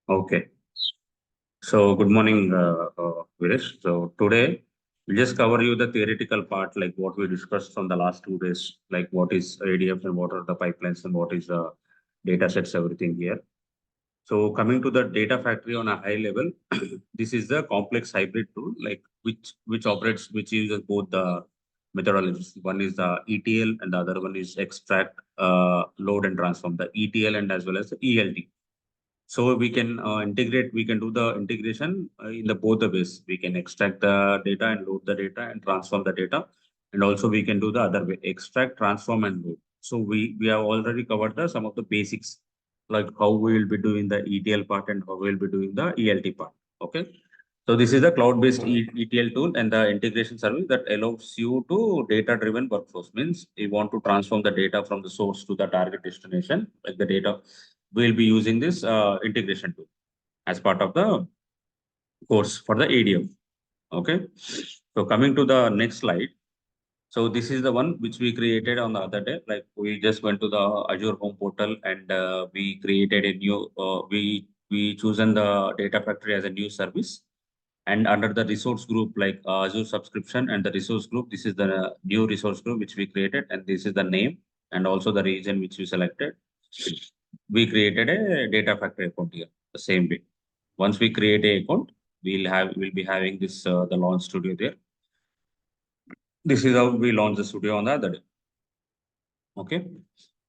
Okay. So good morning, Viresh. So today we'll just cover you the theoretical part, like what we discussed from the last 2 days, like what is ADF and what are the pipelines and what is the data sets, everything here. So coming to the data factory on a high level, this is the complex hybrid tool, like which uses both the methodologies. One is the ETL and the other one is extract, load and transform. The ETL and as well as the ELT. So we can do the integration in the both the ways. We can extract the data and load the data and transform the data. And also we can do the other way, extract, transform and load. So we have already covered the some of the basics, like how we will be doing the ETL part and how we will be doing the ELT part. Okay. So this is a cloud-based ETL tool and the integration service that allows you to data-driven workflows. Means you want to transform the data from the source to the target destination, like the data. We'll be using this integration tool as part of the course for the ADF. Okay. So coming to the next slide. So this is the one which we created on the other day. Like we just went to the Azure home portal and we created a new, we chosen the data factory as a new service. And under the resource group, like Azure subscription and the resource group, this is the new resource group which we created. And this is the name and also the region which we selected. We created a data factory account here the same way. Once we create a account, we'll be having this the launch studio there. This is how we launch the studio on the other day. Okay.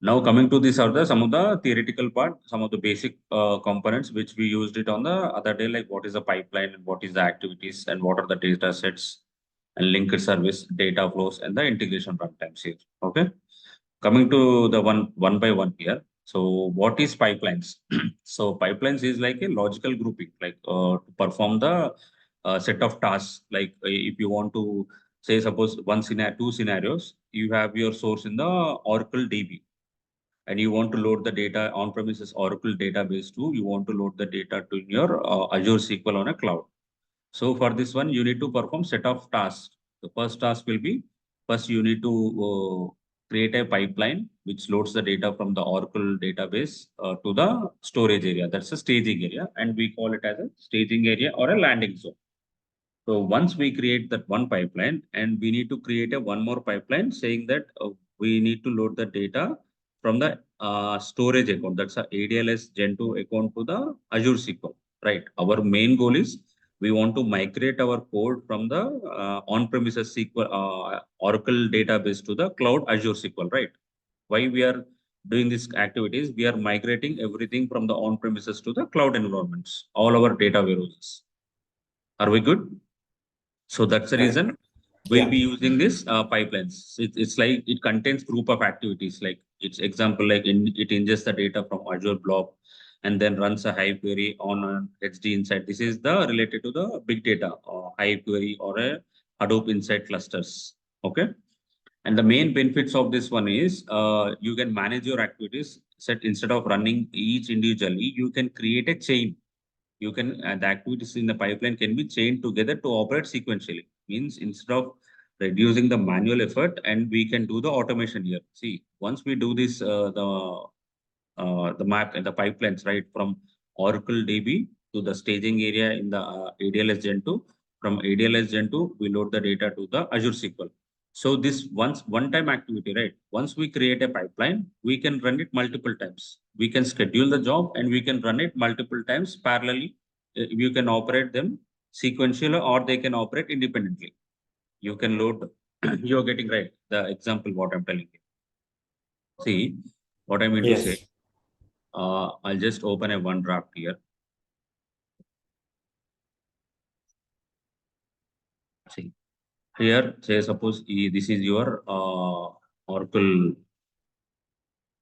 Now coming to this are the some of the theoretical part, some of the basic components which we used it on the other day, like what is the pipeline and what is the activities and what are the data sets and linked service data flows and the integration runtimes here. Okay. Coming to the one by one here. So what is pipelines? So pipelines is like a logical grouping, like to perform the set of tasks. Like if you want to say, suppose one scenario, two scenarios, you have your source in the Oracle DB and you want to load the data on-premises Oracle database to, you want to load the data to your Azure SQL on a cloud. So for this one, you need to perform set of tasks. The first task will be, first you need to create a pipeline which loads the data from the Oracle database to the storage area. That's a staging area, and we call it as a staging area or a landing zone. So once we create that one pipeline, and we need to create a one more pipeline saying that we need to load the data from the storage account. That's a ADLS Gen 2 account to the Azure SQL, right? Our main goal is we want to migrate our code from the on-premises SQL Oracle database to the cloud Azure SQL, right? Why we are doing these activities? We are migrating everything from the on-premises to the cloud environments, all our data warehouses. Are we good? So that's the Correct. reason we'll Yeah. be using this pipelines. It's like it contains group of activities. Like it's example, like it ingests the data from Azure Blob and then runs a Hive query on an HD Insight. This is the related to the big data or Hive query or a Hadoop Insight clusters. Okay. And the main benefits of this one is you can manage your activities set instead of running each individually. You can create a chain. You can the activities in the pipeline can be chained together to operate sequentially. Means instead of reducing the manual effort, and we can do the automation here. See, once we do this, the map and the pipelines, right, from Oracle DB to the staging area in the ADLS Gen 2. From ADLS Gen 2, we load the data to the Azure SQL. So this one-time activity, right? Once we create a pipeline, we can run it multiple times. We can schedule the job and we can run it multiple times parallelly. You can operate them sequentially or they can operate independently. You can load, you're getting right. The example, what I'm telling you. See, what I mean to say, Yes. I'll just open a one draft here. See, here, say suppose this is your Oracle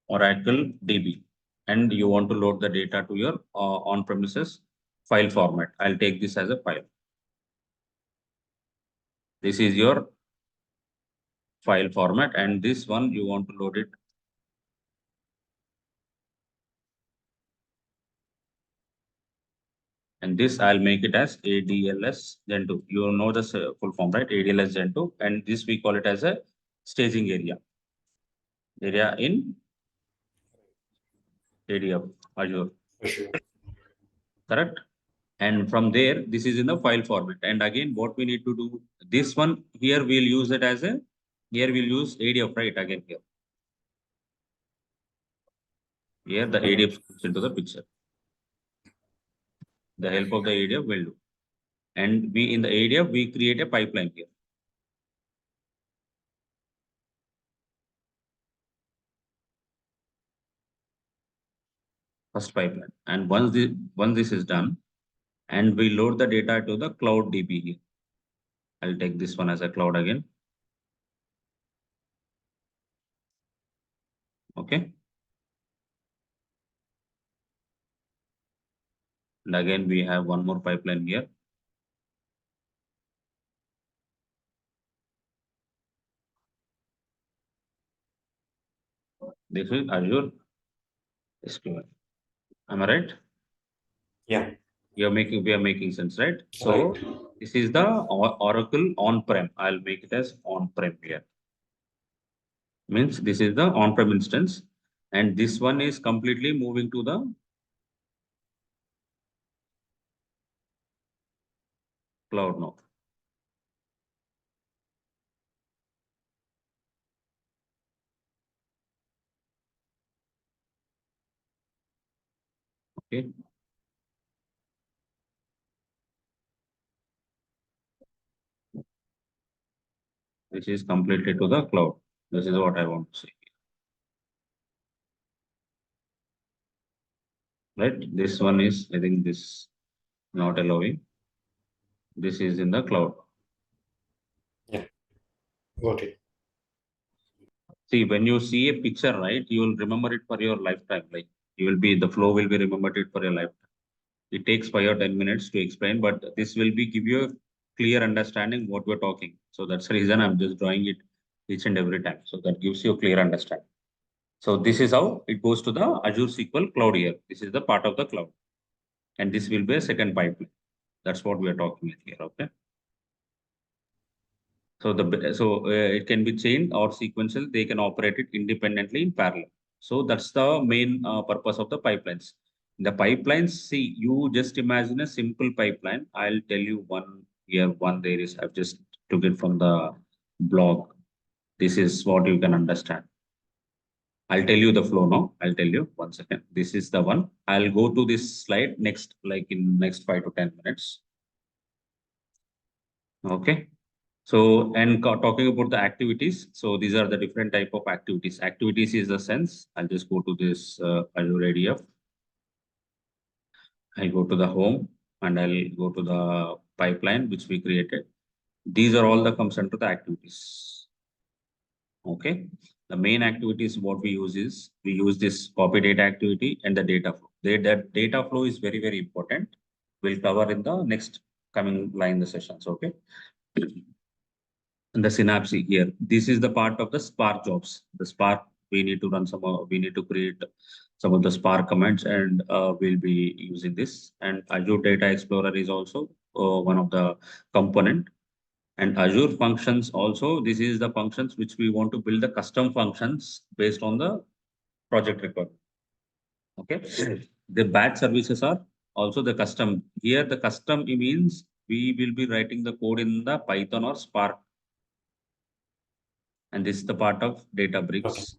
DB, and you want to load the data to your on-premises file format. I'll take this as a file. This is your file format, and this one you want to load it. And this I'll make it as ADLS Gen 2. You know the full form, right? ADLS Gen 2, and this we call it as a staging area. Area in ADF Azure. For sure. correct? And from there, this is in the file format. And again, what we need to do, this one here, we'll use it as a, here we'll use ADF, right? Again here. Here the ADF comes into the picture. The help of the ADF will do. And we in the ADF, we create a pipeline here. First pipeline. And once this is done, and we load the data to the cloud DB here. I'll take this one as a cloud again. Okay. And again, we have one more pipeline here. This is Azure SQL. Am I right? Yeah. We are making sense, right? So Right. this is the Oracle on-prem. I'll make it as on-prem here. Means this is the on-prem instance, and this one is completely moving to the cloud now. Okay. This is completely to the cloud. This is what I want to say. Right? This one is, I think this not allowing. This is in the cloud. Yeah. Got it. See, when you see a picture, right, you will remember it for your lifetime. Like you will be, the flow will be remembered it for your lifetime. It takes 5 or 10 minutes to explain, but this will be give you a clear understanding what we're talking. So that's the reason I'm just drawing it each and every time. So that gives you a clear understanding. So this is how it goes to the Azure SQL Cloud here. This is the part of the cloud. And this will be a second pipeline. That's what we are talking here. Okay. So it can be chain or sequential. They can operate it independently in parallel. So that's the main purpose of the pipelines. The pipelines, see, you just imagine a simple pipeline. I'll tell you one here, one there is. I've just took it from the blog. This is what you can understand. I'll tell you the flow now. I'll tell you 1 second. This is the one. I'll go to this slide next, like in next 5 to 10 minutes. Okay. So, and talking about the activities, so these are the different type of activities. Activities is the sense. I'll just go to this Azure ADF. I'll go to the home and I'll go to the pipeline which we created. These are all the comes under the activities. Okay. The main activities what we use is we use this copy data activity and the data flow. That data flow is very, very important. We'll cover in the next coming line the sessions. Okay. And the synapse here. This is the part of the Spark jobs. The Spark, we need to run we need to create some of the Spark commands and we'll be using this. And Azure Data Explorer is also one of the component. And Azure functions also, this is the functions which we want to build the custom functions based on the project requirement. Okay. The batch services are also the custom. Here, the custom means we will be writing the code in the Python or Spark. And this is the part of Okay. Databricks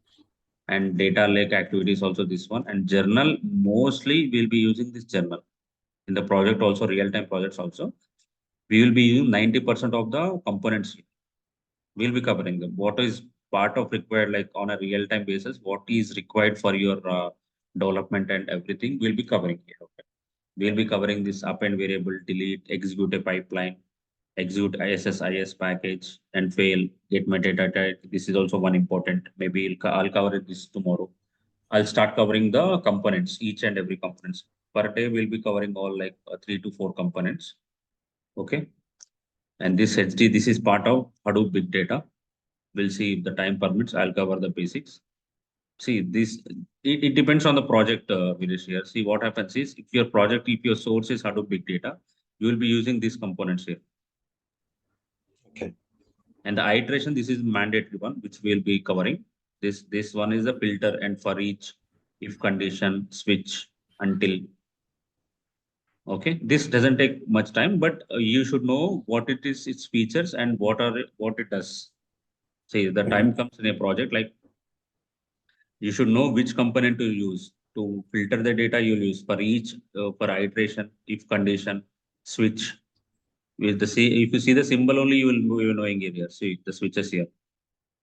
and data lake activities also this one. And journal, mostly we'll be using this journal. In the project also, real-time projects also. We will be using 90% of the components. We'll be covering them. What is part of required, like on a real-time basis, what is required for your development and everything, we'll be covering here. Okay. We'll be covering this append variable, delete, execute a pipeline, execute ISS package, and fail, get metadata. This is also one important. Maybe I'll cover this tomorrow. I'll start covering the components, each and every components. Per day, we'll be covering all like 3 to 4 components. Okay. And this HD, this is part of Hadoop Big Data. We'll see if the time permits. I'll cover the basics. See, it depends on the project, Vinesh here. See, what happens is if your project, if your source is Hadoop Big Data, you will be using these components here. Okay. And the iteration, this is mandatory one, which we'll be covering. This one is a filter and for each if condition switch until. Okay, this doesn't take much time, but you should know what it is, its features, and what it does. See, the Mhm. time comes in a project, like you should know which component to use to filter the data you'll use for each for iteration, if condition, switch. With the see, if you see the symbol only, you will knowing area. See the switches here,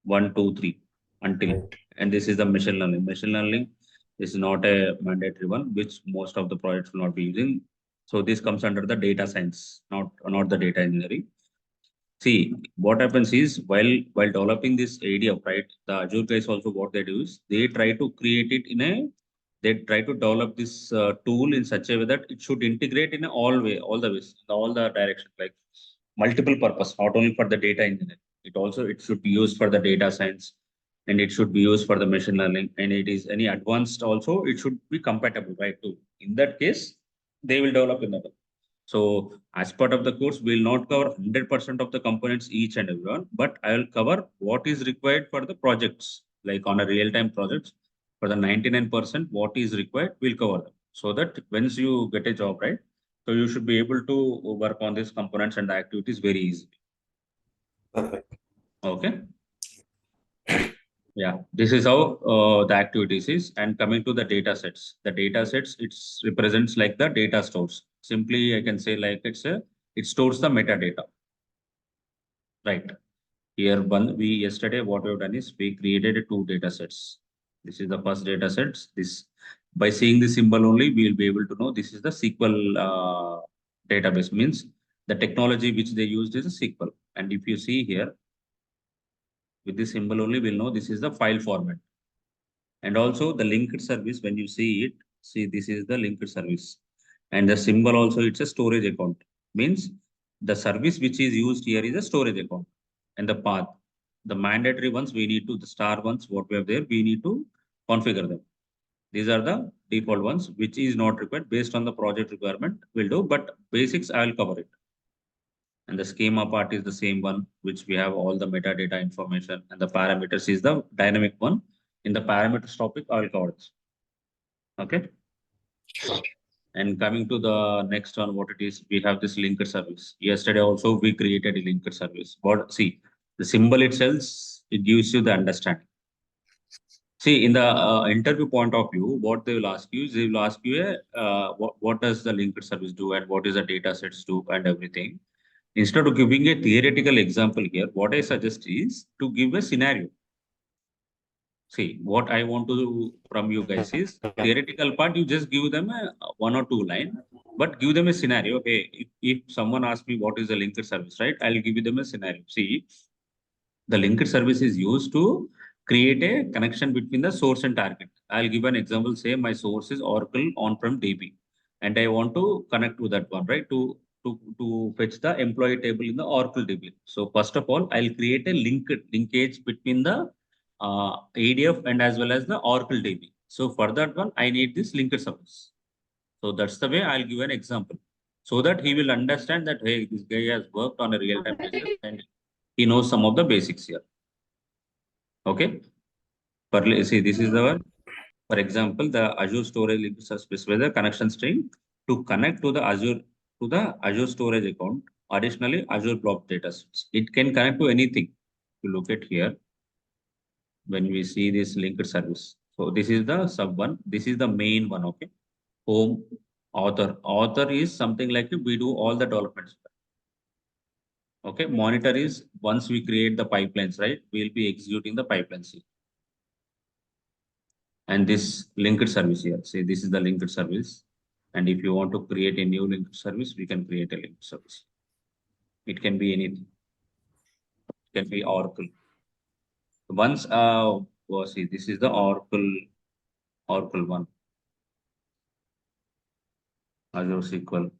one, two, three, until, Right. and this is the machine learning. Machine learning is not a mandatory one, which most of the projects will not be using. So this comes under the data science, not the data engineering. See, what happens is while developing this ADF, right, the Azure guys also what they do is they try to create it in a they try to develop this tool in such a way that it should integrate in all the ways, all the directions, like multiple purpose, not only for the data engineering. It should be used for the data science, and it should be used for the machine learning, and it is any advanced also. It should be compatible, right? Too. In that case, they will develop in that. So as part of the course, we'll not cover 100% of the components each and every one, but I will cover what is required for the projects, like on a real-time projects. For the 99%, what is required, we'll cover them. So that once you get a job, right, so you should be able to work on these components and the activities very easily. Perfect. Okay. Yeah, this is how the activities is. And coming to the data sets, it's represents like the data stores. Simply, I can say like it stores the metadata, right? Here, one we yesterday what we've done is we created two data sets. This is the first data sets. This by seeing the symbol only, we will be able to know this is the SQL database. Means the technology which they used is a SQL. And if you see here with this symbol only, we'll know this is the file format. And also the linked service, when you see it, see this is the linked service. And the symbol also, it's a storage account. Means the service which is used here is a storage account. And the path, the mandatory ones, we need to, the star ones, what we have there, we need to configure them. These are the default ones, which is not required based on the project requirement. We'll do, but basics I will cover it. And the schema part is the same one, which we have all the metadata information, and the parameters is the dynamic one. In the parameters topic, I will cover this. Okay. Sure. And coming to the next one, what it is, we have this linker service. Yesterday also we created a linker service. But see, the symbol itself, it gives you the understanding. See, in the interview point of view, what they will ask you is they will ask you what does the linker service do and what is the data sets do and everything. Instead of giving a theoretical example here, what I suggest is to give a scenario. See, what I want to do from you guys is Yeah. theoretical part, you just give them a one or two line, but give them a scenario. Hey, if someone asks me what is a linked service, right? I'll give them a scenario. See, the linked service is used to create a connection between the source and target. I'll give an example. Say my source is Oracle on-prem DB, and I want to connect to that one, right? To fetch the employee table in the Oracle DB. So first of all, I'll create a linkage between the ADF and as well as the Oracle DB. So for that one, I need this linked service. So that's the way I'll give an example, so that he will understand that hey, this guy has worked on a real-time basis and he knows some of the basics here. Okay. See, this is the one. For example, the Azure storage link specifies the connection string to connect to the Azure storage account. Additionally, Azure blob data sets. It can connect to anything. You look at here when we see this linked service. So this is the sub one. This is the main one. Okay. Home author. Author is something like we do all the developments. Okay. Monitor is once we create the pipelines, right? We'll be executing the pipelines here. And this linked service here. Say this is the linked service. And if you want to create a new linked service, we can create a linked service. It can be anything. It can be Oracle. Once, see, this is the Oracle one, Azure SQL.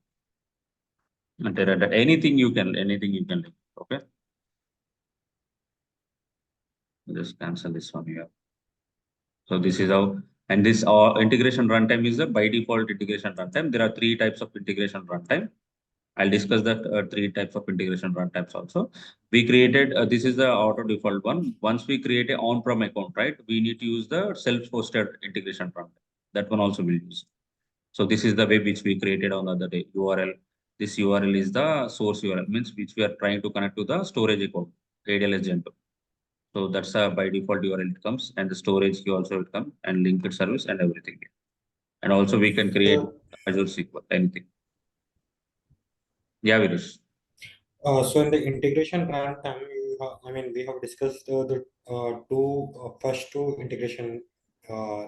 And anything you can link. Okay. Just cancel this one here. So this is how, and this integration runtime is a by default integration runtime. There are three types of integration runtime. I'll discuss that three types of integration runtimes also. We created, this is the auto default one. Once we create a on-prem account, right, we need to use the self-hosted integration runtime. That one also we'll use. So this is the web which we created on the other day, URL. This URL is the source URL, means which we are trying to connect to the storage account, ADLS Gen 2. So that's a by default URL it comes, and the storage key also will come, and linked service and everything. And also we can create So, Azure SQL, anything. Yeah, Virush. so in the integration runtime, I mean, we have discussed the first two integration uh,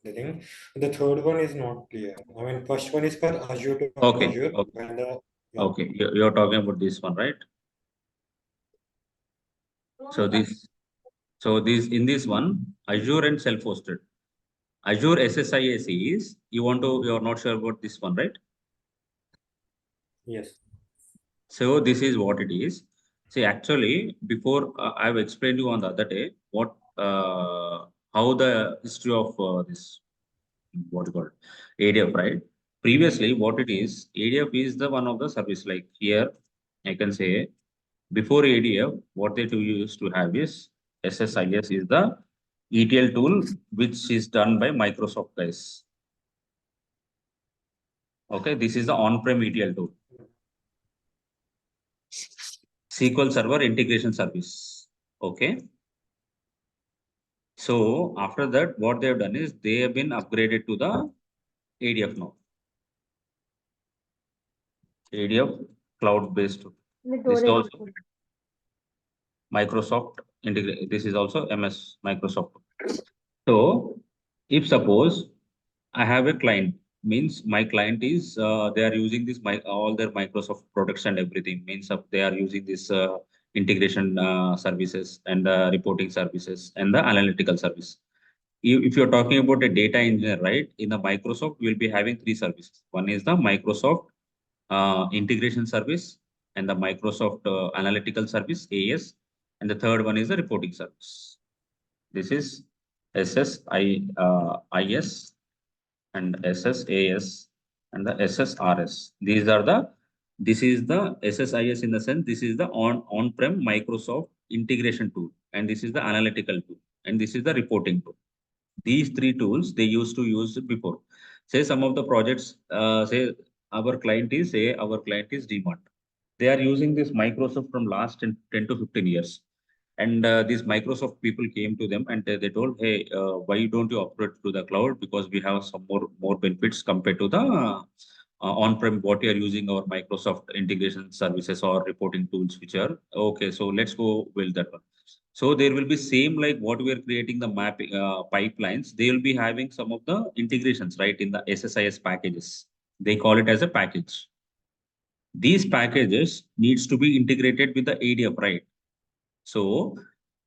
the thing. The third one is not clear. I mean, first one is for Azure to Okay, Azure, okay, and yeah, okay. You're talking about this one, right? So this in this one, Azure and self-hosted. Azure SSIS is you're not sure about this one, right? yes, So this is what it is. See, actually, before I've explained you on the other day what how the history of this what you call it, ADF, right? Previously, what it is, ADF is the one of the service. Like here, I can say before ADF, what they do used to have is SSIS is the ETL tool which is done by Microsoft guys. Okay, this is the on-prem ETL tool, SQL Server Integration Service. Okay, so after that, what they have done is they have been upgraded to the ADF now. ADF cloud-based. This is also Microsoft integrate. This is also MS Microsoft. So if suppose I have a client, means my client is they are using this all their Microsoft products and everything, means they are using this integration services and reporting services and the analytical service. If you're talking about a data engineer, right, in the Microsoft, we'll be having three services. One is the Microsoft integration service and the Microsoft analytical service, AS, and the third one is the reporting service. This is SSIS and SSAS and the SSRS. This is the SSIS in the sense, this is the on-prem Microsoft integration tool, and this is the analytical tool, and this is the reporting tool. These three tools they used to use before. Say some of the projects, say our client is DMart. They are using this Microsoft from last 10 to 15 years. And these Microsoft people came to them and they told, hey, why don't you upgrade to the cloud? Because we have some more benefits compared to the on-prem what you are using our Microsoft integration services or reporting tools, which are okay. So let's go build that one. So there will be same like what we are creating the map pipelines. They will be having some of the integrations right in the SSIS packages. They call it as a package. These packages needs to be integrated with the ADF, right? So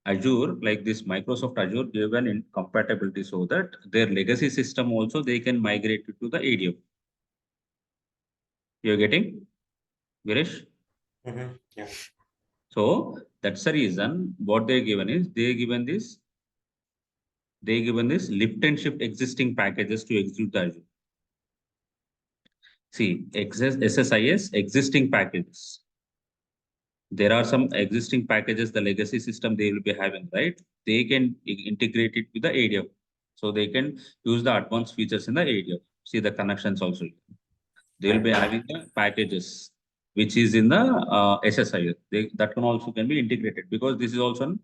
Azure, like this Microsoft Azure, gave an incompatibility so that their legacy system also they can migrate it to the ADF. You're getting, Girish? yeah, So that's the reason what they're given is they given this lift and shift existing packages to execute the Azure. See, SSIS existing packages. There are some existing packages, the legacy system they will be having, right? They can integrate it with the ADF. So they can use the advanced features in the ADF. See the connections also. They will right, be having the packages, which is in the SSIS. That can also can be integrated because this is also an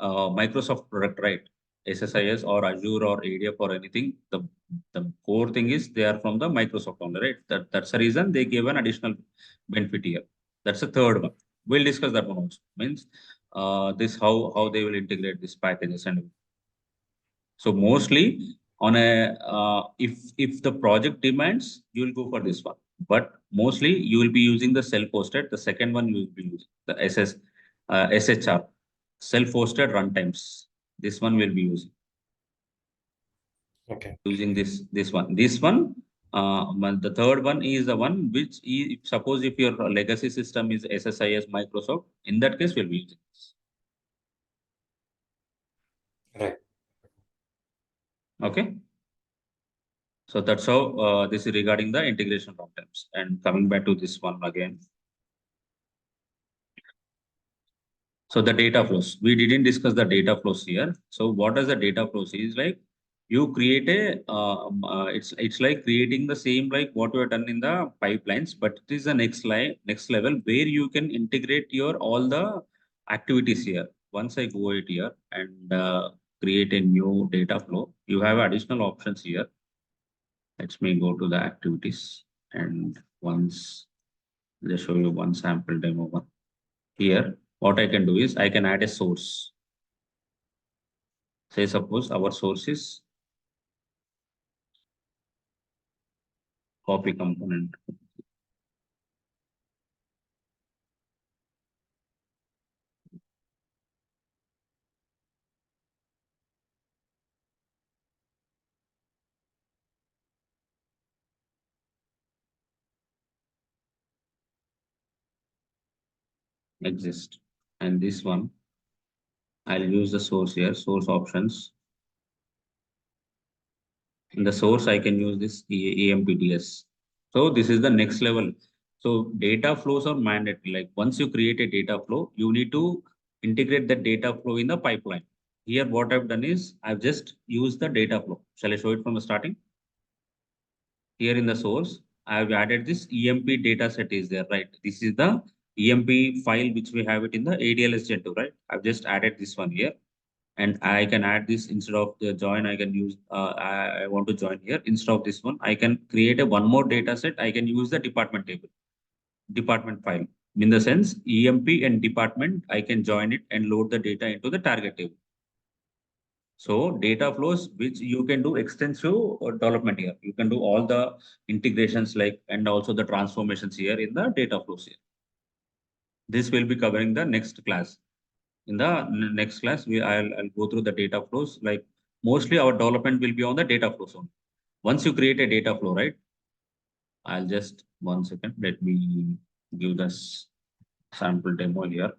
Microsoft product, right? SSIS or Azure or ADF or anything. The core thing is they are from the Microsoft only, right? That's the reason they gave an additional benefit here. That's the third one. We'll discuss that one also. Means this how they will integrate these packages and so mostly on a if the project demands, you will go for this one. But mostly you will be using the self-hosted. The second one you will be using the SHR, self-hosted runtimes. This one will be okay, using this one. This one. The third one is the one which suppose if your legacy system is SSIS Microsoft, in that case we'll be using this. right. Okay. So that's how this is regarding the integration runtimes. And coming back to this one again. So the data flows. We didn't discuss the data flows here. So what does the data flows is like? you create it's like creating the same like what you have done in the pipelines, but it is the next level where you can integrate your all the activities here. Once I go it here and create a new data flow, you have additional options here. Let me go to the activities, and once just show you one sample demo one. Here, what I can do is I can add a source. Say suppose our source is copy component exist. And this one, I'll use the source here, source options. In the source, I can use this AMPDS. So this is the next level. So data flows are mandatory. Like once you create a data flow, you need to integrate the data flow in the pipeline. Here, what I've done is I've just used the data flow. Shall I show it from the starting? Here in the source, I've added this EMP data set is there, right? This is the EMP file which we have it in the ADLS Gen 2, right? I've just added this one here, and I can add this instead of the join. I can use, I want to join here. Instead of this one, I can create a one more data set. I can use the department table, department file. In the sense, EMP and department, I can join it and load the data into the target table. So data flows, which you can do extensive development here. You can do all the integrations like, and also the transformations here in the data flows here. This will be covering the next class. In the next class, I'll go through the data flows. Like mostly our development will be on the data flows only. Once you create a data flow, right? I'll just 1 second. Let me give this sample demo here.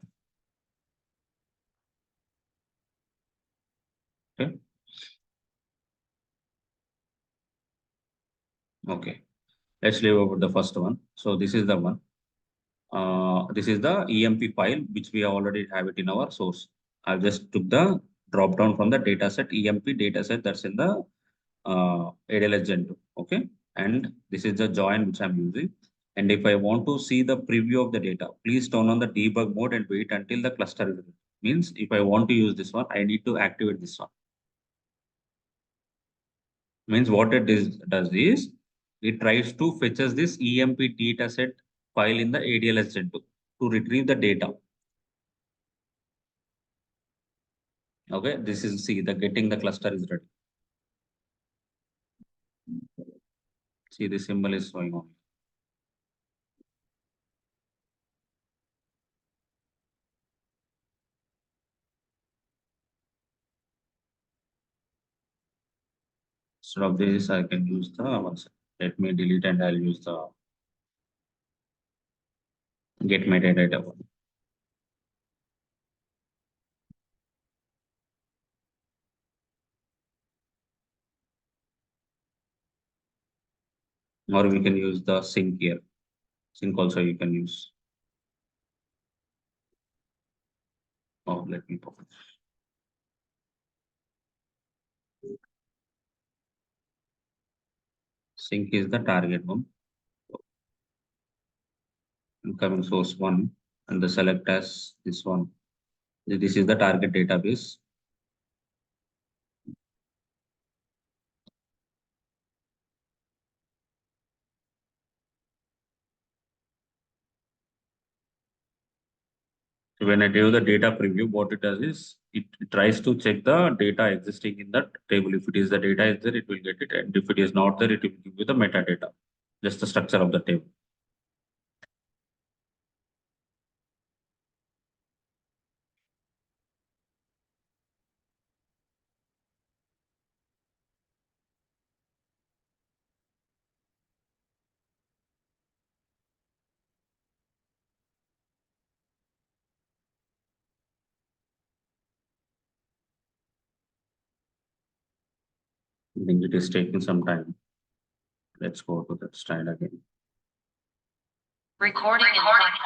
Okay. Okay. Let's leave over the first one. So this is the one. This is the EMP file, which we already have it in our source. I just took the drop down from the dataset, EMP dataset that's in the ADLS Gen 2. Okay. And this is the join which I'm using. And if I want to see the preview of the data, please turn on the debug mode and wait until the cluster is ready. Means if I want to use this one, I need to activate this one. Means what does is it tries to fetches this EMP dataset file in the ADLS Gen 2 to retrieve the data. Okay, this is see the getting the cluster is ready. See the symbol is showing on. Instead of this, I can use the one second. Let me delete and I'll use the get metadata one. Or we can use the sync here. Sync also you can use. Oh, let me put. Sync is the target one. Incoming source one and the select as this one. This is the target database. So when I do the data preview, what it does is it tries to check the data existing in that table. If it is the data is there, it will get it. And if it is not there, it will give you the metadata, just the structure of the table. I think it is taking some time. Let's go to that slide again. Recording in progress.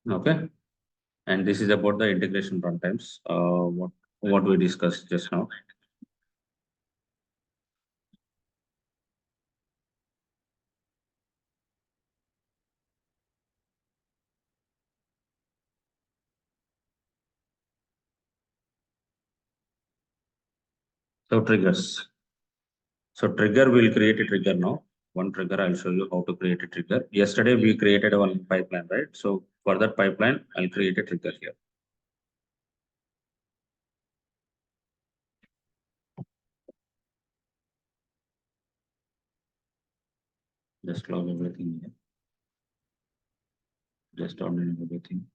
Okay. And this is about the integration runtimes. What we discussed just now. So triggers. So trigger will create a trigger now. One trigger, I'll show you how to create a trigger. Yesterday we created one pipeline, right? So for that pipeline, I'll create a trigger here. Just log everything here. Just download everything.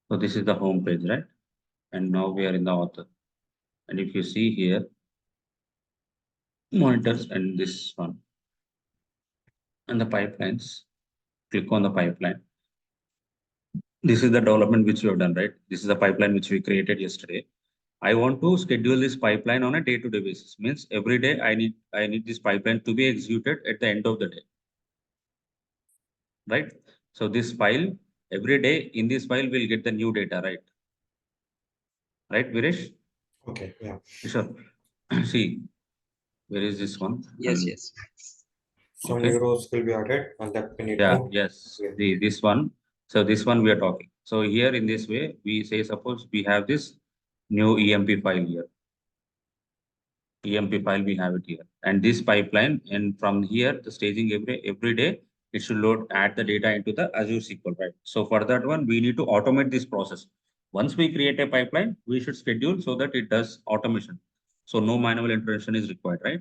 So this is the home page, right? And now we are in the author. And if you see here, monitors and this one and the pipelines, click on the pipeline. This is the development which we have done, right? This is the pipeline which we created yesterday. I want to schedule this pipeline on a day-to-day basis. Means every day I need this pipeline to be executed at the end of the day, right? So this file every day in this file will get the new data, right, Viresh? Okay, yeah. Sure. See, where is this one? Yes, yes. Some Okay. new rows will be added and that we need Yeah. to. Yes. Yeah. This one. So this one we are talking. So here in this way, we say suppose we have this new EMP file here. EMP file, we have it here. And this pipeline, and from here, the staging every day, it should load, add the data into the Azure SQL, right? So for that one, we need to automate this process. Once we create a pipeline, we should schedule so that it does automation. So no manual intervention is required, right?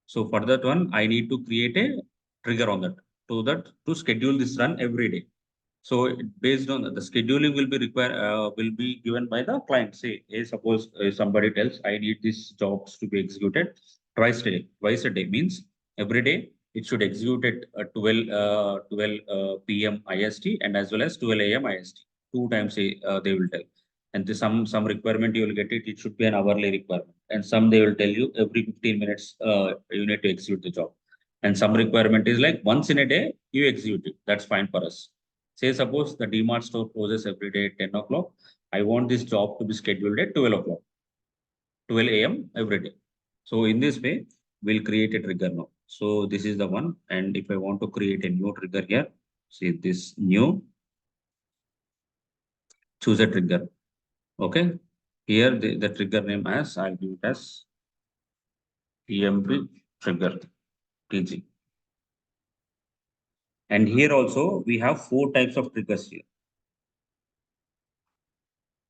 So for that one, I need to create a trigger on that, so that to schedule this run every day. So based on the scheduling will be required, will be given by the client. Say, suppose somebody tells I need these jobs to be executed twice a day means every day it should execute at 12 p.m. IST and as well as 12 a.m. IST. Two times they will tell. And some requirement you will get it. It should be an hourly requirement. And some they will tell you every 15 minutes you need to execute the job. And some requirement is like once in a day you execute it. That's fine for us. Say suppose the DMart store closes every day at 10 o'clock. I want this job to be scheduled at 12 o'clock, 12 a.m. every day. So in this way, we'll create a trigger now. So this is the one. And if I want to create a new trigger here, see this new, choose a trigger. Okay. Here the trigger name as, I'll give it as EMP trigger, TG. And here also we have four types of triggers here.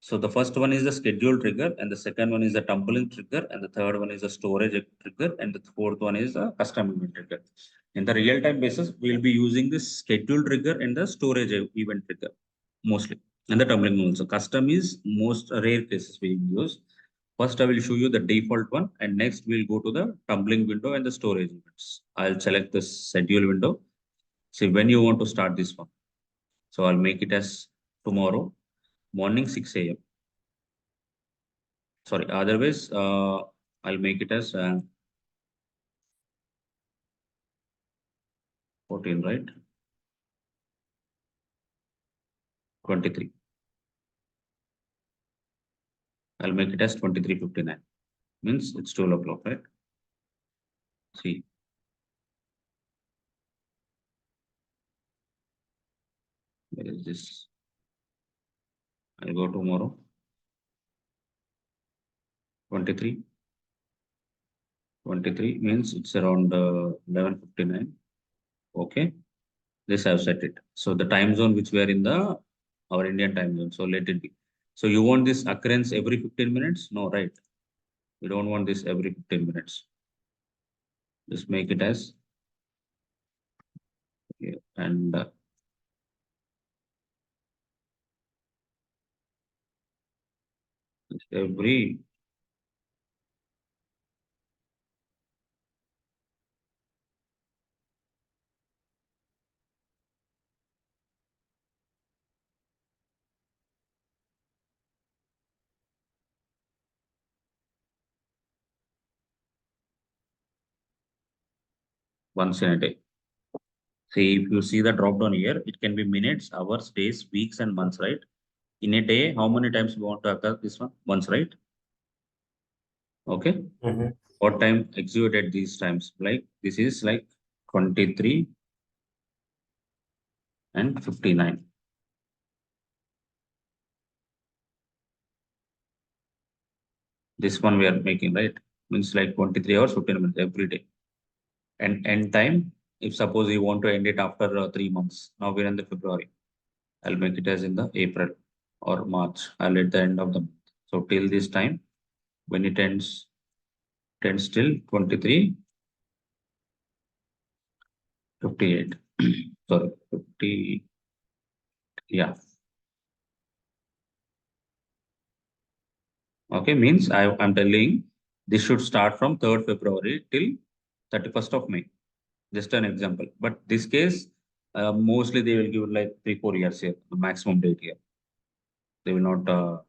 So the first one is the schedule trigger, and the second one is the tumbling trigger, and the third one is the storage trigger, and the fourth one is the custom event trigger. In the real-time basis, we'll be using this schedule trigger and the storage event trigger mostly, and the tumbling also. Custom is most rare cases we use. First, I will show you the default one, and next we'll go to the tumbling window and the storage events. I'll select the schedule window. See when you want to start this one. So I'll make it as tomorrow morning 6 a.m. Sorry, otherwise, I'll make it as 14, right? 23. I'll make it as 23:59. Means it's 12 o'clock, right? See, where is this? I'll go tomorrow. 23. 23 means it's around 11:59. Okay. This I've set it. So the time zone which we are in the our Indian time zone. So let it be. So you want this occurrence every 15 minutes? No, right? We don't want this every 15 minutes. Just make it as okay. And every once in a day. See, if you see the drop down here, it can be minutes, hours, days, weeks, and months, right? In a day, how many times you want to occur this one? Once, right? Okay. Mhm. What time executed these times? Like this is like 23 and 59. This one we are making, right? Means like 23 hours, 15 minutes every day. And end time, if suppose you want to end it after 3 months, now we're in the February. I'll make it as in the April or March. I'll at the end of the month. So till this time, when it ends till 23, 58. Sorry, 50. Yeah. Okay, means I'm telling this should start from 3rd February till 31st of May. Just an example. But this case, mostly they will give like 3, 4 years here, the maximum date here. They will not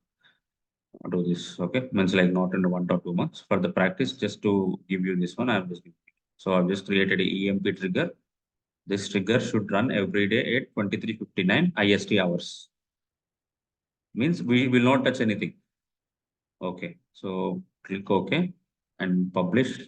do this. Okay, means like not in 1 or 2 months. For the practice, just to give you this one, I've just so I've just created a EMP trigger. This trigger should run every day at 23:59 IST hours. Means we will not touch anything. Okay, so click OK and publish.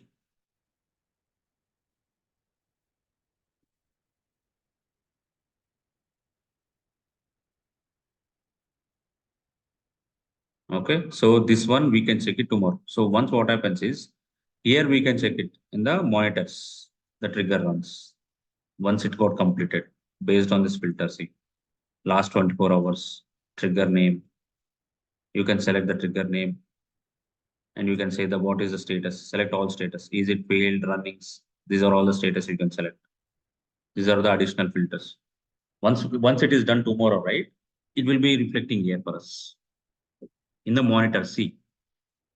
Okay, so this one we can check it tomorrow. So once what happens is here we can check it in the monitors, the trigger runs once it got completed based on this filter. See, last 24 hours, trigger name. You can select the trigger name and you can say the what is the status. Select all status. Is it failed, runnings? These are all the status you can select. These are the additional filters. Once it is done tomorrow, right? It will be reflecting here for us in the monitor. See,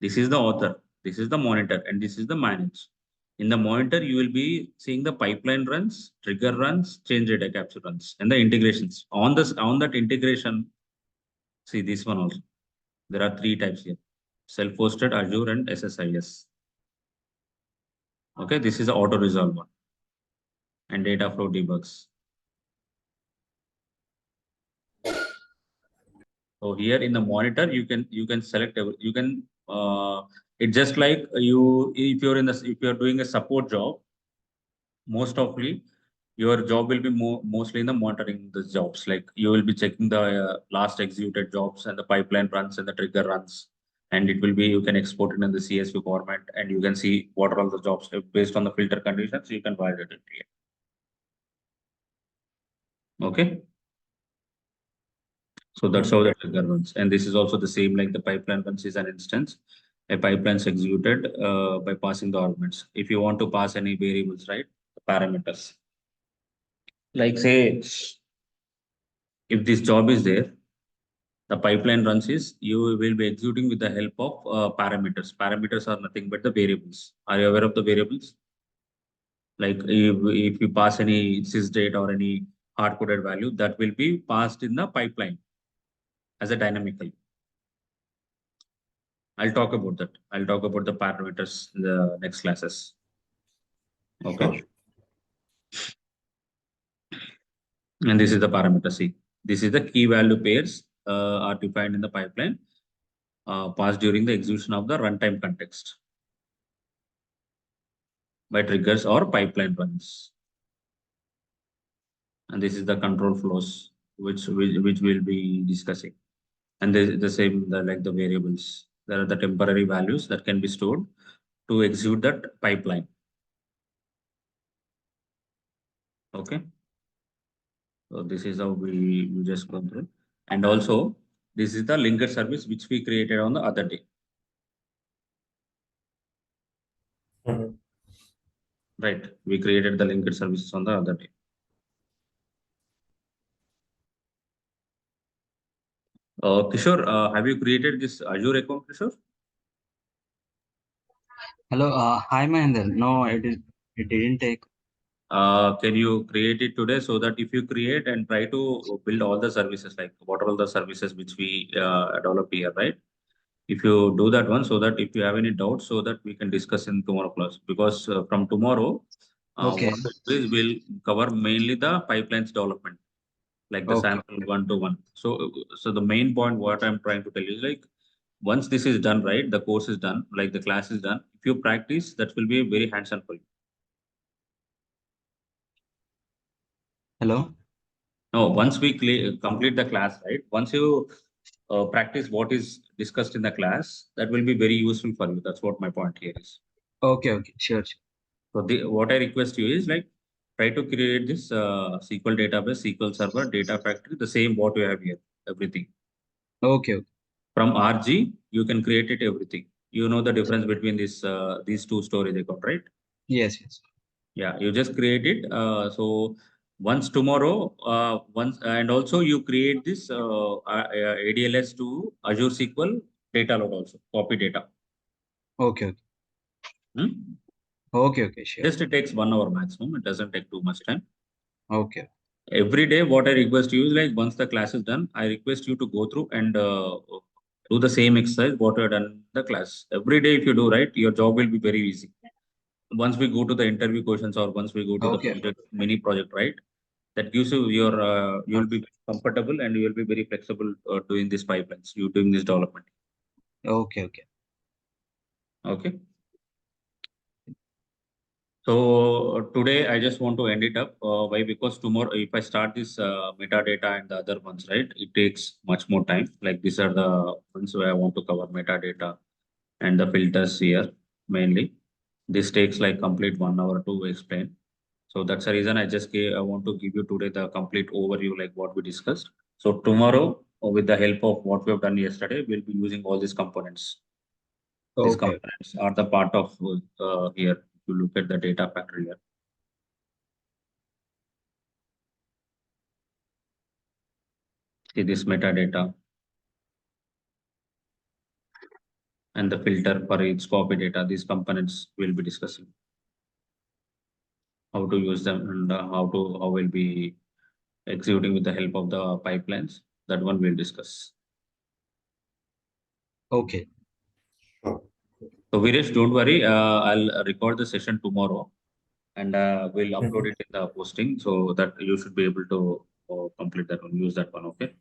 this is the author, this is the monitor, and this is the manage. In the monitor, you will be seeing the pipeline runs, trigger runs, change data capture runs, and the integrations. On that integration, see this one also. There are three types here: self-hosted, Azure, and SSIS. Okay, this is the auto resolve one and data flow debugs. So here in the monitor, you can select you can it's just like you if you're doing a support job, most often your job will be mostly in the monitoring the jobs. Like you will be checking the last executed jobs and the pipeline runs and the trigger runs. And it will be, you can export it in the CSV format and you can see what are all the jobs based on the filter conditions. You can validate it here. Okay. So that's how Mhm. the trigger runs. And this is also the same like the pipeline runs is an instance. A pipeline is executed by passing the arguments. If you want to pass any variables, right? The parameters. Like say, if this job is there, the pipeline runs is you will be executing with the help of parameters. Parameters are nothing but the variables. Are you aware of the variables? Like if you pass any sys date or any hard coded value, that will be passed in the pipeline as a dynamical. I'll talk about that. I'll talk about the parameters in the next classes. Sure. Okay. And this is the parameter C. This is the key value pairs are defined in the pipeline passed during the execution of the runtime context by triggers or pipeline runs. And this is the control flows which we'll be discussing. And the same like the variables. There are the temporary values that can be stored to execute that pipeline. Okay. So this is how we just go through. And also this is the linker service which we created on the other day. Mhm. Right. We created the linker services on the other day. Kishore, have you created this Azure account, Kishore? Hello, hi Mahendra. No, it didn't take. Can you create it today so that if you create and try to build all the services, like what are all the services which we develop here, right? If you do that one, so that if you have any doubts, so that we can discuss in tomorrow class. Because from tomorrow, Okay. What we'll do is we'll cover mainly the pipelines development, like the Okay. sample one to one. So the main point what I'm trying to tell you is like once this is done, right, the course is done, like the class is done. If you practice, that will be very hands-on for you. Hello. No, once we complete the class, right, once you practice what is discussed in the class, that will be very useful for you. That's what my point here is. Okay. Okay. Sure. Sure. So what I request you is like try to create this SQL database, SQL Server, data factory, the same what you have here, everything. Okay. Okay. From RG, you can create it everything. You know the difference between this these two storage account, right? Yes. Yes. Yeah, you just create it. So once tomorrow, once and also you create this ADLS to Azure SQL data load also, copy data. Okay. Okay. Hmm? Okay. Okay. Sure. Just it takes 1 hour maximum. It doesn't take too much time. Okay. Every day, what I request you is like once the class is done, I request you to go through and do the same exercise what you have done in the class. Every day, if you do right, your job will be very easy. Once we go to the interview questions or once we go to the Okay. project, mini project, right? That gives you your you will be comfortable and you will be very flexible doing these pipelines, you doing this development. Okay. Okay. Okay. So today I just want to end it up. Why? Because tomorrow, if I start this metadata and the other ones, right, it takes much more time. Like these are the ones where I want to cover metadata and the filters here mainly. This takes like complete 1 hour to explain. So that's the reason I want to give you today the complete overview, like what we discussed. So tomorrow, with the help of what we have done yesterday, we'll be using all these components. These Okay. components are the part of here. If you look at the data factory here. See this metadata and the filter for each copy data. These components we'll be discussing how to use them and how we'll be executing with the help of the pipelines. That one we'll discuss. Okay. Sure. So Viresh, don't worry. I'll record the session tomorrow and we'll upload Mhm. it in the posting so that you should be able to complete that one, use that one. Okay.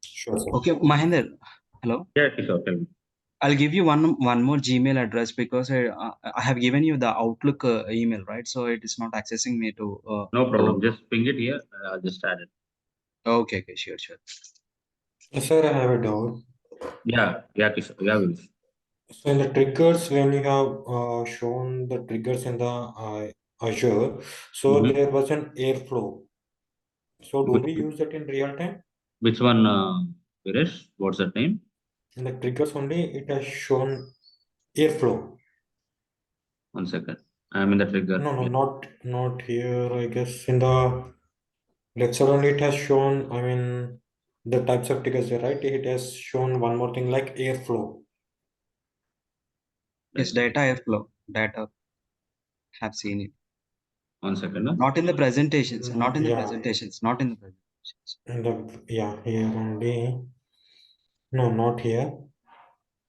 Sure, sir. Okay. Mahinder. Hello. Yeah, sure. Tell me. I'll give you one more Gmail address because I have given you the Outlook email, right? So it is not accessing me to No go. problem. Just ping it here. I'll just add it. Okay. Okay. Sure. Sure. Sir, I have a doubt. Yeah, Kishore. Yeah, Viresh. So in the triggers, when you have shown the triggers in the Azure, so Mm-hmm. there was an airflow. So do Which, we use that in real time? which one, Viresh? What's that name? In the triggers only, it has shown airflow. 1 second. I'm in the trigger. No, no, Yeah. not here. I guess in the lecture only it has shown. I mean, the types of triggers there, right? It has shown one more thing like airflow. Yes. Right. Data airflow. Data have seen it. 1 second. No? Not in the presentations. No, Not in the yeah, presentations. Not in the presentations. in the yeah here only. No, not here.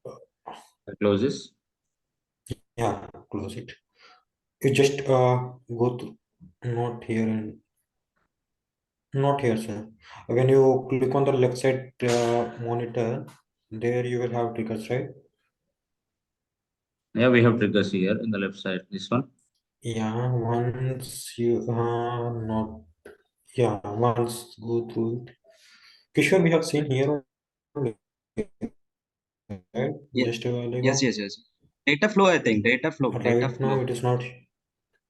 I close this. Yeah, close it. You just go to not here and not here, sir. When you click on the left side monitor, there you will have triggers, right? Yeah, we have triggers here in the left side. This one. Yeah, once you not yeah, once go through it. Kishore, we have seen here only, right? Yeah. Just a while Yes. ago. Yes. Yes. Data flow. I think data flow. Data Right now flow. it is not.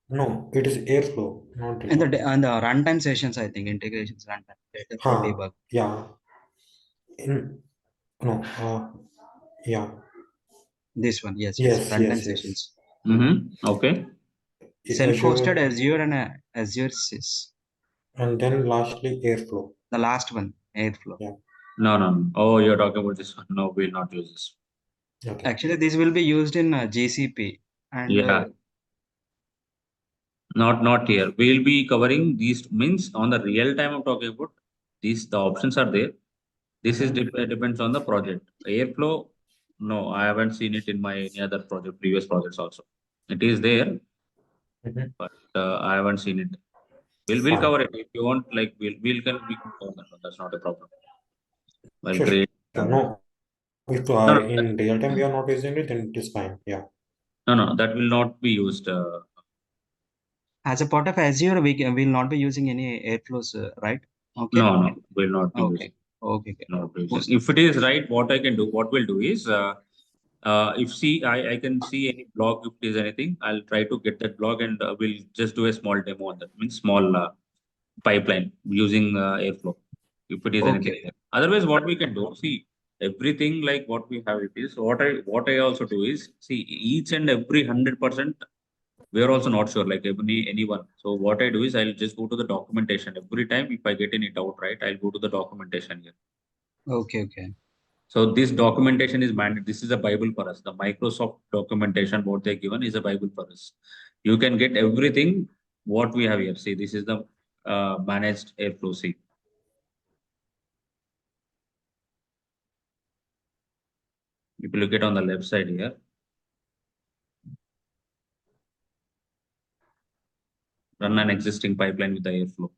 No, it is airflow, not And data flow. and the runtime sessions. I think integrations runtime. Data flow Huh, debug. yeah. In no, yeah. This one. Yes. Yes. Yes, Runtime yes, yes. sessions. Mm-hmm. Okay. Self-hosted Azure, Azure and Azure SIS. and then lastly airflow. The last one, Airflow. Yeah, No. Oh, you're talking about this one. No, we'll not use this. okay. Actually, this will be used in GCP and Yeah, not here. We'll be covering these means on the real time I'm talking about. These the options are there. This is Mm-hmm. depends on the project. Airflow, no, I haven't seen it in my any other project, previous projects also. It is there, Mm-hmm. I haven't seen it. We'll Fine. cover it if you want. Like we can cover that one. That's not a problem. We'll Sure, create. sure. No, if No, no, in real time we are not using it, then it is fine. Yeah. no. That will not be used. As a part of Azure, will not be using any Airflows, right? Okay. No. Will not be used. Okay. Okay. Okay. Not be used. If it is right, what I can do, what we'll do is, if see, I can see any blog if it is anything, I'll try to get that blog and we'll just do a small demo on that. Means small pipeline using Airflow. If it is anything Okay. there. Otherwise, what we can do, see everything like what we have it is. What I also do is see each and every 100%. We are also not sure like anyone. So what I do is I'll just go to the documentation every time. If I get any doubt, right, I'll go to the documentation here. Okay. Okay. So this documentation is mandate. This is a Bible for us. The Microsoft documentation, what they given is a Bible for us. You can get everything what we have here. See, this is the managed airflow. See, if you look at on the left side here, run an existing pipeline with the airflow,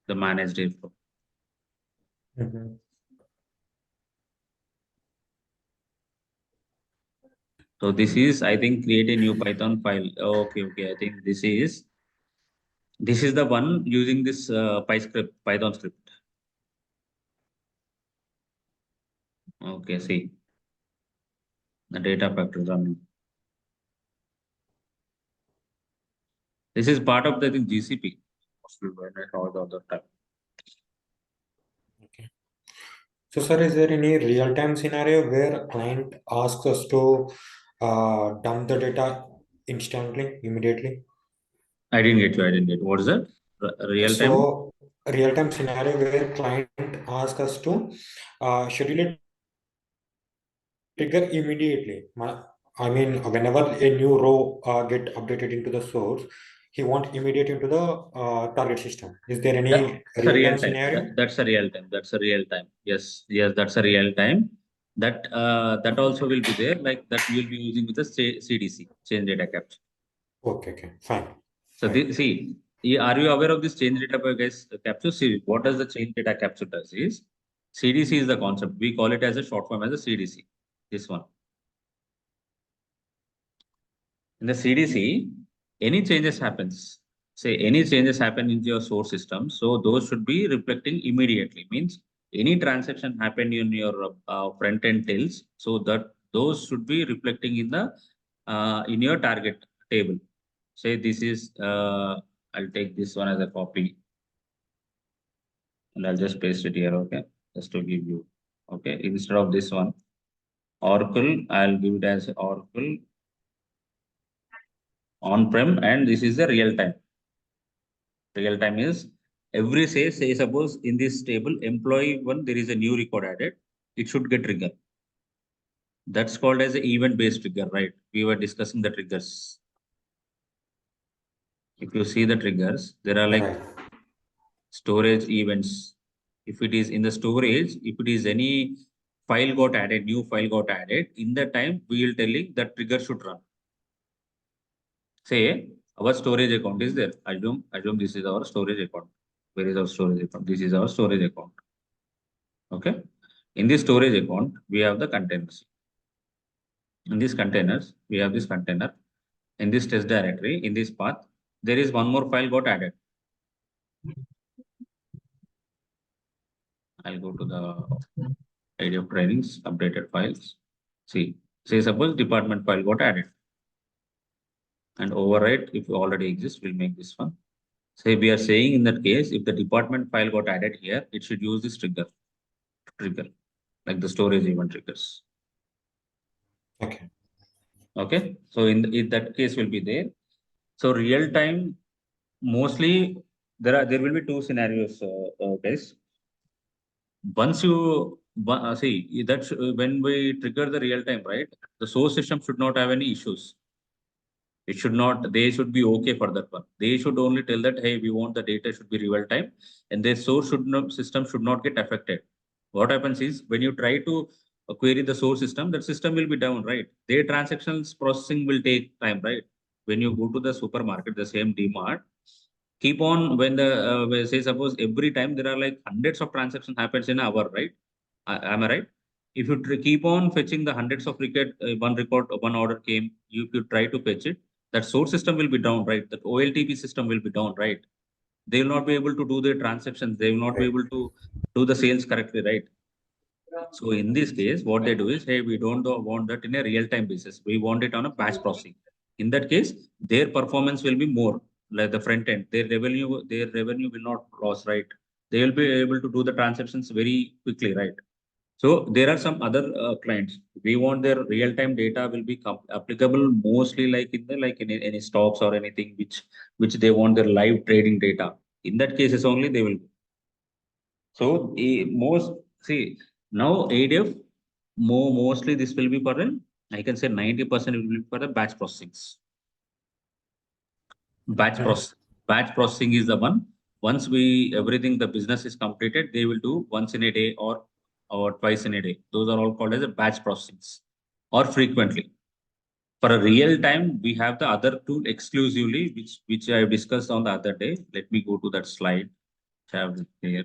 the managed airflow. Mm-hmm. So this is, I think, create a new Python file. Okay. I think this is the one using this Python script. Okay, see the data factory running. This is part of the GCP. Mostly when I saw the other time. Okay. So, sir, is there any real-time scenario where a client asks us to dump the data instantly, immediately? I didn't get you. I didn't get. What is that? Real time? So, real-time scenario where client asks us to schedule a trigger immediately. I mean, whenever a new row get updated into the source, he want immediate into the target system. Is there any That's a real real-time time. scenario? That's a real time. That's a real time. Yes. That's a real time. That also will be there. Like that you'll be using with the CDC, change data capture. Okay, fine, So fine. see, are you aware of this change data capture? See, what does the change data capture does is CDC is the concept. We call it as a short form as a CDC. This one. In the CDC, any changes happens. Say any changes happen into your source system, so those should be reflecting immediately. Means any transaction happened in your front end tails, so that those should be reflecting in your target table. Say this is I'll take this one as a copy and I'll just paste it here. Okay, just to give you. Okay, instead of this one, Oracle, I'll give it as Oracle on-prem, and this is the real time. Real time is say suppose in this table employee one there is a new record added, it should get trigger. That's called as an event based trigger, right? We were discussing the triggers. If you see the triggers, there are like Right. storage events. If it is in the storage, if it is any file got added, new file got added, in the time we will telling that trigger should run. Say our storage account is there. Assume this is our storage account. Where is our storage account? This is our storage account. Okay. In this storage account, we have the containers. In these containers, we have this container. In this test directory, in this path, there is one more file got added. I'll go to the ID of trainings, updated files. See, say suppose department file got added. And overwrite, if it already exists, we'll make this one. Say we are saying in that case, if the department file got added here, it should use this trigger, like the storage event triggers. Okay. Okay. So in that case will be there. So real time, mostly there will be two scenarios, guys. Once you see that when we trigger the real time, right? The source system should not have any issues. It should not. They should be okay for that one. They should only tell that hey, we want the data should be real time, and their source system should not get affected. What happens is when you try to query the source system, that system will be down, right? Their transactions processing will take time, right? when you go to the supermarket, the same DMart, keep on when say suppose every time there are like hundreds of transactions happens in an hour, right? Am I right? If you keep on fetching the hundreds of record, one order came, you try to fetch it, that source system will be down, right? That OLTP system will be down, right? They will not be able to do their transactions. They will not be able to do the sales correctly, right? So in this case, what they do is, hey, we don't want that in a real-time basis. We want it on a batch processing. In that case, their performance will be more like the front end. Their revenue will not loss, right? They will be able to do the transactions very quickly, right? So there are some other clients. We want their real-time data will be applicable mostly like in the like in any stocks or anything which they want their live trading data. In that cases only they will. So most see now ADF mostly this will be for an I can say 90% will be for the batch processings. Batch process batch processing is the one. Once we everything the business is completed, they will do once in a day or twice in a day. Those are all called as a batch processings or frequently. For a real time, we have the other tool exclusively, which I discussed on the other day. Let me go to that slide. Which I have it here.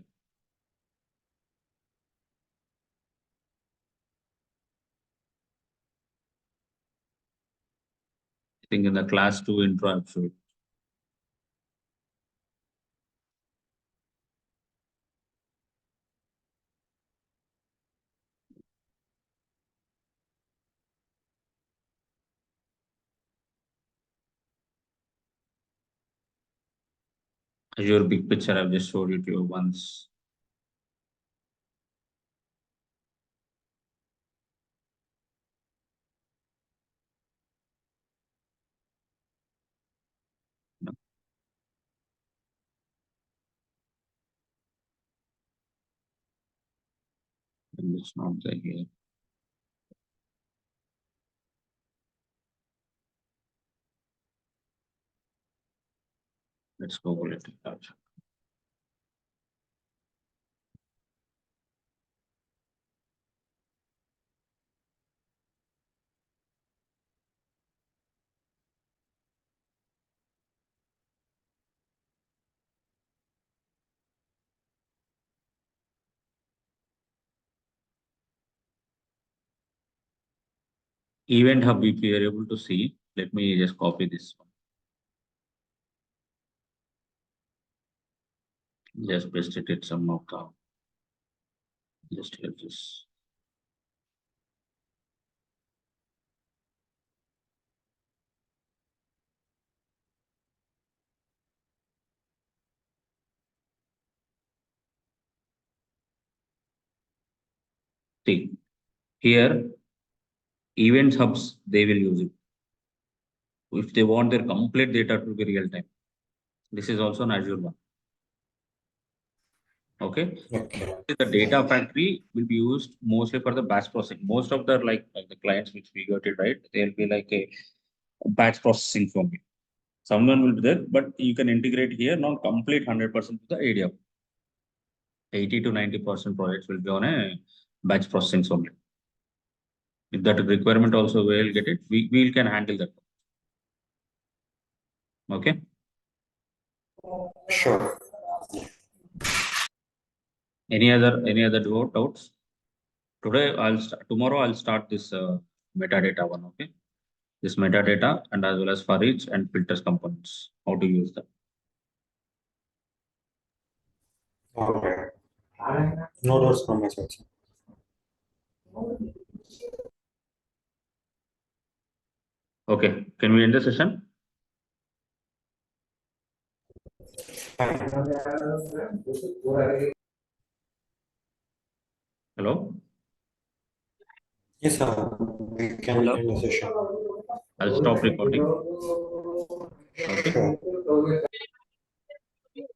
I think in the class 2 intro, I've showed. Azure big picture, I've just showed it to you once. No, it's not there here. Let's go let it out. Event Hub, if you are able to see, let me just copy this one. Just paste it at some of the just here this. See, here events hubs, they will use it. If they want their complete data to be real time. This is also an Azure one. Okay. Okay. The data factory will be used mostly for the batch processing. Most of the like the clients which we got it right, they'll be like a batch processing for me. Someone will be there, but you can integrate here, not complete 100% to the area. 80 to 90% projects will be on a batch processing only. If that requirement also we'll get it, we can handle that. Okay. Sure. Any other doubts? Tomorrow I'll start this metadata one. Okay. This metadata and as well as for each and filters components, how to use them. All right. No doubts from my side, sir. Okay. Can we end the session? Fine. Hello? Yes, sir. We can Hello? end the session. I'll stop recording. Okay. Sure.